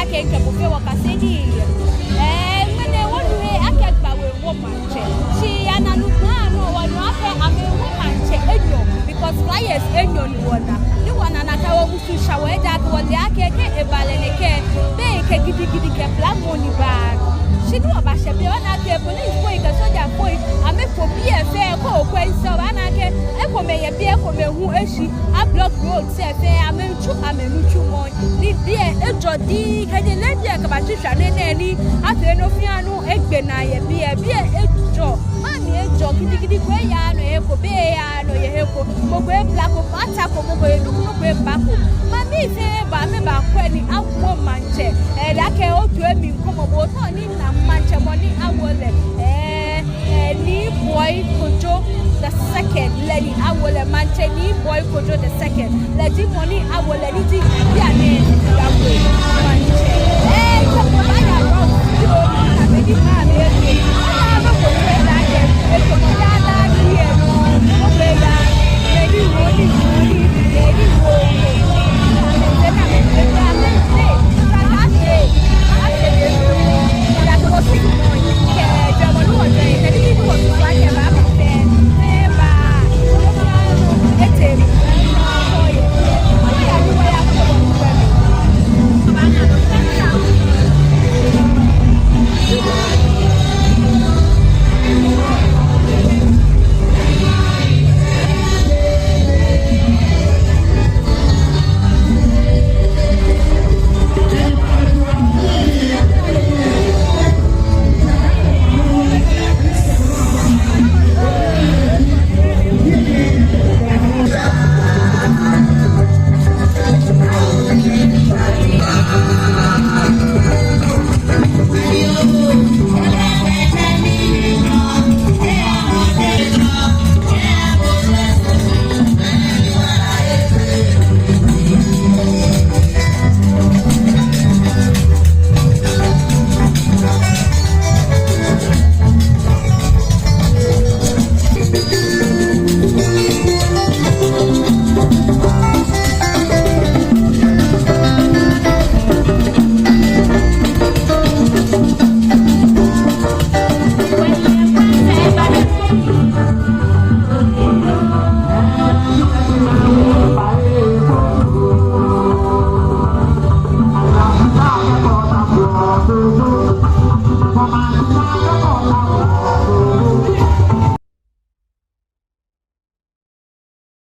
ake nkebuke wakase ni mene wonwe ake Gbawe Mantse she ananukwa no wonu ape ame Mantse enyo because flyers enyo ni wona na ka wo busu shawe da ko le ake ke ebale ne ke be ke gidi ke black money bag she do aba she be na ke police boy ke soldier boy ame for be e fe ko kwenso ana ke e ko me ye be e ko me hu eshi a block road se fe amenchu mo ni die ejodi ke de le die ka ba hwehwa ne ni afi no fianu egbe na ye be ejo ani ejo gidi ko ya no e ko be ya no ye he ko mo ko e black ko pata ko mo ko e du mo ko e ba ko ma mi fe ba me ba ko ni awo Mantse la ke o tu emi ko mo bo to ni na Mantse money awole Nii Boi Kojo the second lady awole Mantse Nii Boi Kojo the second lady money awole ni ti ya ne Gbawe Mantse ko ko ba ya ro yo na me di ma me e na ko ko la ke e ko ya la ni e no ko be ya lady money lady money